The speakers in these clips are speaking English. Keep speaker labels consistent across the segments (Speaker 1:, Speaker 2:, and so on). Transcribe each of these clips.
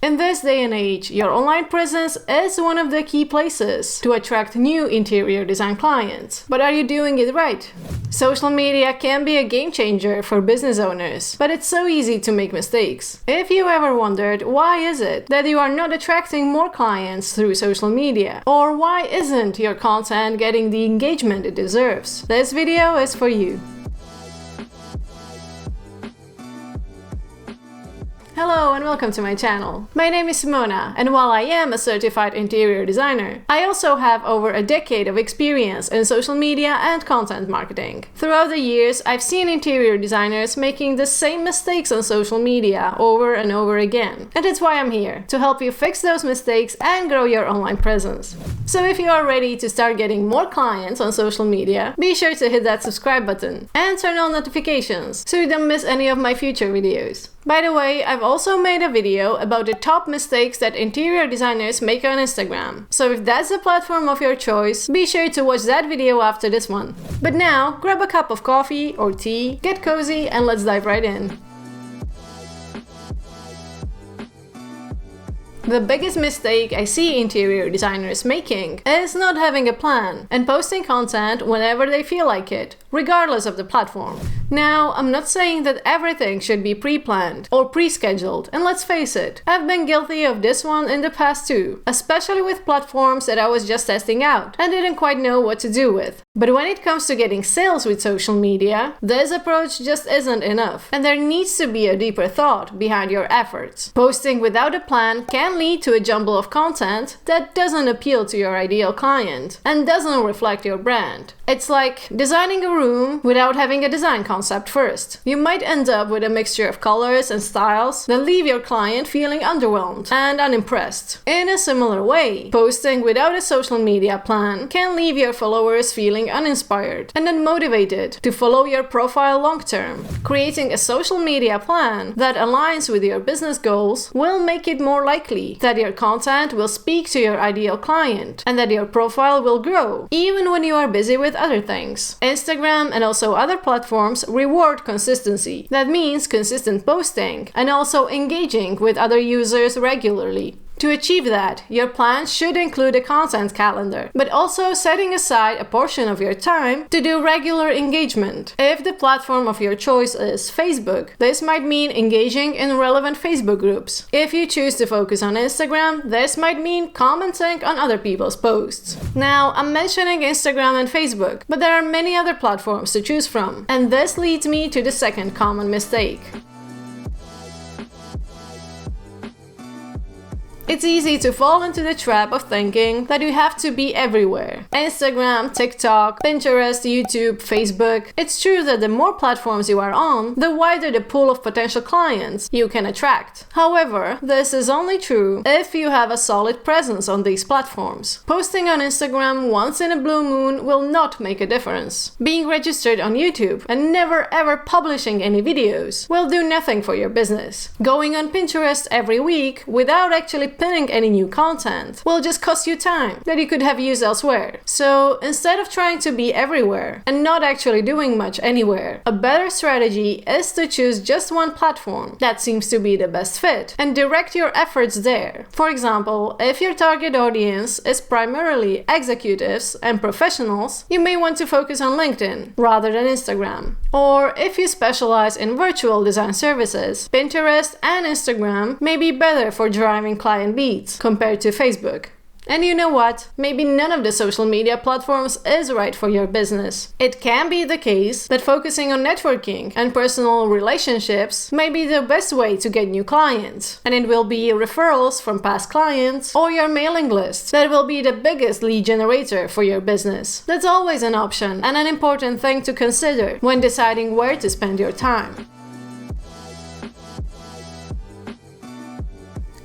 Speaker 1: In this day and age, your online presence is one of the key places to attract new interior design clients. But are you doing it right? Social media can be a game changer for business owners, but it's so easy to make mistakes. If you ever wondered why is it that you are not attracting more clients through social media, or why isn't your content getting the engagement it deserves, this video is for you. Hello and welcome to my channel. My name is Simona, and while I am a certified interior designer, I also have over a decade of experience in social media and content marketing. Throughout the years, I've seen interior designers making the same mistakes on social media over and over again. And it's why I'm here, to help you fix those mistakes and grow your online presence. So if you are ready to start getting more clients on social media, be sure to hit that subscribe button and turn on notifications so you don't miss any of my future videos. By the way, I've also made a video about the top mistakes that interior designers make on Instagram. So if that's the platform of your choice, be sure to watch that video after this one. But now, grab a cup of coffee or tea, get cozy, and let's dive right in. The biggest mistake I see interior designers making is not having a plan and posting content whenever they feel like it, regardless of the platform. Now, I'm not saying that everything should be pre-planned or pre-scheduled, and let's face it, I've been guilty of this one in the past too, especially with platforms that I was just testing out and didn't quite know what to do with. But when it comes to getting sales with social media, this approach just isn't enough, and there needs to be a deeper thought behind your efforts. Posting without a plan can lead to a jumble of content that doesn't appeal to your ideal client and doesn't reflect your brand. It's like designing a room without having a design concept first. You might end up with a mixture of colors and styles that leave your client feeling underwhelmed and unimpressed. In a similar way, posting without a social media plan can leave your followers feeling uninspired and unmotivated to follow your profile long term. Creating a social media plan that aligns with your business goals will make it more likely that your content will speak to your ideal client and that your profile will grow, even when you are busy with other things. Instagram and also other platforms reward consistency. That means consistent posting and also engaging with other users regularly. To achieve that, your plan should include a content calendar, but also setting aside a portion of your time to do regular engagement. If the platform of your choice is Facebook, this might mean engaging in relevant Facebook groups. If you choose to focus on Instagram, this might mean commenting on other people's posts. Now, I'm mentioning Instagram and Facebook, but there are many other platforms to choose from, and this leads me to the second common mistake. It's easy to fall into the trap of thinking that you have to be everywhere. Instagram, TikTok, Pinterest, YouTube, Facebook. It's true that the more platforms you are on, the wider the pool of potential clients you can attract. However, this is only true if you have a solid presence on these platforms. Posting on Instagram once in a blue moon will not make a difference. Being registered on YouTube and never ever publishing any videos will do nothing for your business. Going on Pinterest every week without actually pinning any new content will just cost you time that you could have used elsewhere. So instead of trying to be everywhere and not actually doing much anywhere, a better strategy is to choose just one platform that seems to be the best fit and direct your efforts there. For example, if your target audience is primarily executives and professionals, you may want to focus on LinkedIn rather than Instagram. Or if you specialize in virtual design services, Pinterest and Instagram may be better for driving client leads compared to Facebook. And you know what? Maybe none of the social media platforms is right for your business. It can be the case that focusing on networking and personal relationships may be the best way to get new clients. And it will be referrals from past clients or your mailing list that will be the biggest lead generator for your business. That's always an option and an important thing to consider when deciding where to spend your time.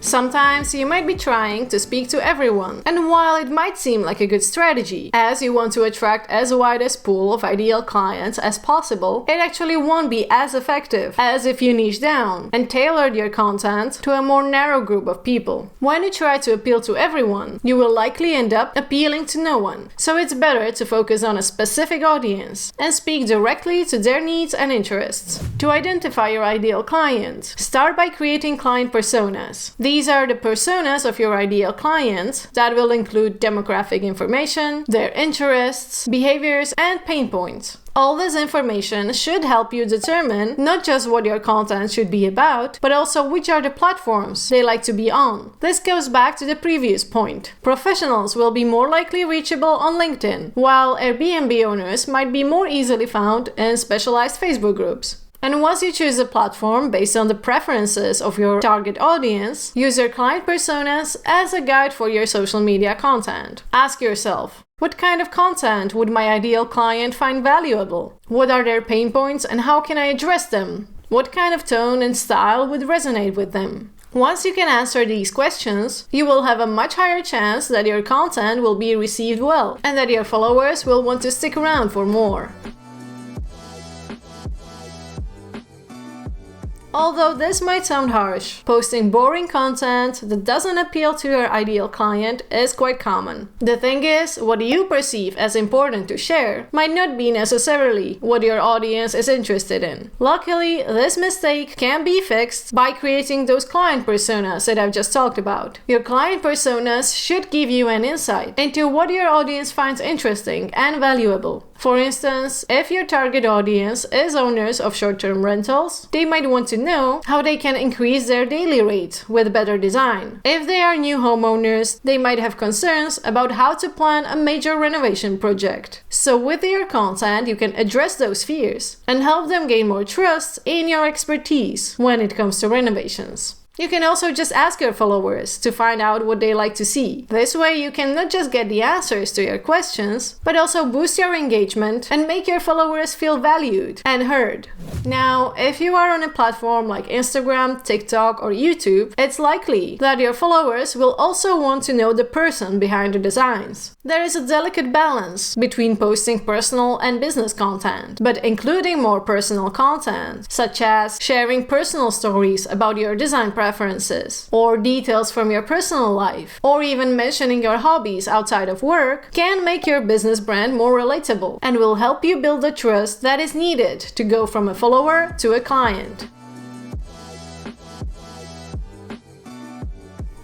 Speaker 1: Sometimes you might be trying to speak to everyone, and while it might seem like a good strategy, as you want to attract as wide a pool of ideal clients as possible, it actually won't be as effective as if you niche down and tailored your content to a more narrow group of people. When you try to appeal to everyone, you will likely end up appealing to no one. So it's better to focus on a specific audience and speak directly to their needs and interests. To identify your ideal client, start by creating client personas. These These are the personas of your ideal clients that will include demographic information, their interests, behaviors, and pain points. All this information should help you determine not just what your content should be about, but also which are the platforms they like to be on. This goes back to the previous point. Professionals will be more likely reachable on LinkedIn, while Airbnb owners might be more easily found in specialized Facebook groups. And once you choose a platform based on the preferences of your target audience, use your client personas as a guide for your social media content. Ask yourself, what kind of content would my ideal client find valuable? What are their pain points and how can I address them? What kind of tone and style would resonate with them? Once you can answer these questions, you will have a much higher chance that your content will be received well and that your followers will want to stick around for more. Although this might sound harsh, posting boring content that doesn't appeal to your ideal client is quite common. The thing is, what you perceive as important to share might not be necessarily what your audience is interested in. Luckily, this mistake can be fixed by creating those client personas that I've just talked about. Your client personas should give you an insight into what your audience finds interesting and valuable. For instance, if your target audience is owners of short-term rentals, they might want to know how they can increase their daily rate with better design. If they are new homeowners, they might have concerns about how to plan a major renovation project. So with your content, you can address those fears and help them gain more trust in your expertise when it comes to renovations. You can also just ask your followers to find out what they like to see. This way you can not just get the answers to your questions, but also boost your engagement and make your followers feel valued and heard. Now, if you are on a platform like Instagram, TikTok, or YouTube, it's likely that your followers will also want to know the person behind the designs. There is a delicate balance between posting personal and business content, but including more personal content, such as sharing personal stories about your design preferences, or details from your personal life, or even mentioning your hobbies outside of work, can make your business brand more relatable and will help you build the trust that is needed to go from a follower to a client.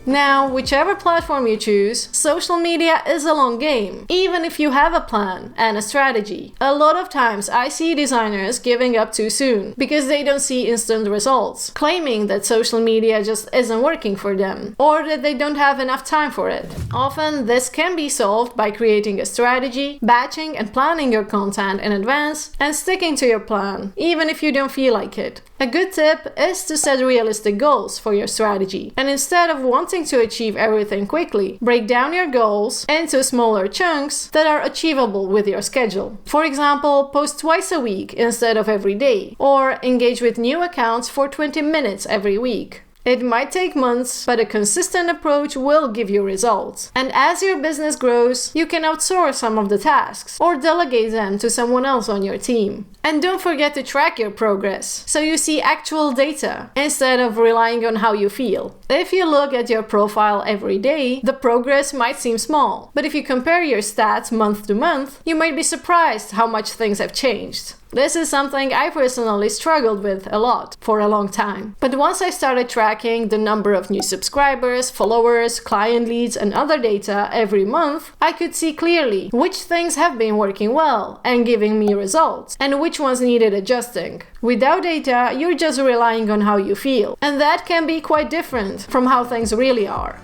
Speaker 1: Now, whichever platform you choose, social media is a long game, even if you have a plan and a strategy. A lot of times I see designers giving up too soon because they don't see instant results, claiming that social media just isn't working for them, or that they don't have enough time for it. Often this can be solved by creating a strategy, batching and planning your content in advance, and sticking to your plan, even if you don't feel like it. A good tip is to set realistic goals for your strategy, and instead of wanting to achieve everything quickly, break down your goals into smaller chunks that are achievable with your schedule. For example, post twice a week instead of every day, or engage with new accounts for 20 minutes every week. It might take months, but a consistent approach will give you results. And as your business grows, you can outsource some of the tasks or delegate them to someone else on your team. And don't forget to track your progress, so you see actual data instead of relying on how you feel. If you look at your profile every day, the progress might seem small, but if you compare your stats month to month, you might be surprised how much things have changed. This is something I personally struggled with a lot for a long time. But once I started tracking the number of new subscribers, followers, client leads, and other data every month, I could see clearly which things have been working well and giving me results, and which ones needed adjusting. Without data, you're just relying on how you feel, and that can be quite different from how things really are.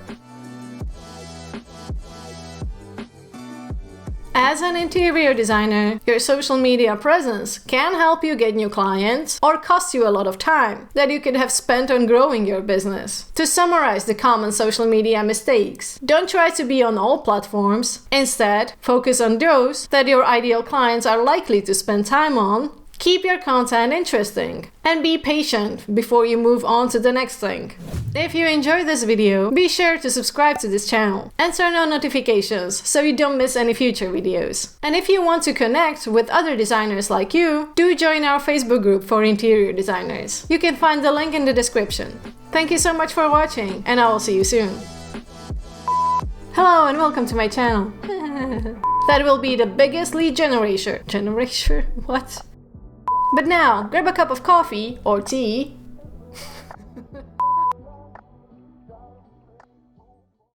Speaker 1: As an interior designer, your social media presence can help you get new clients or cost you a lot of time that you could have spent on growing your business. To summarize the common social media mistakes, don't try to be on all platforms. Instead, focus on those that your ideal clients are likely to spend time on. Keep your content interesting and be patient before you move on to the next thing. If you enjoyed this video, be sure to subscribe to this channel and turn on notifications so you don't miss any future videos. And if you want to connect with other designers like you, do join our Facebook group for interior designers. You can find the link in the description. Thank you so much for watching, and I will see you soon. Hello and welcome to my channel. That will be the biggest lead generator. What? But now, grab a cup of coffee or tea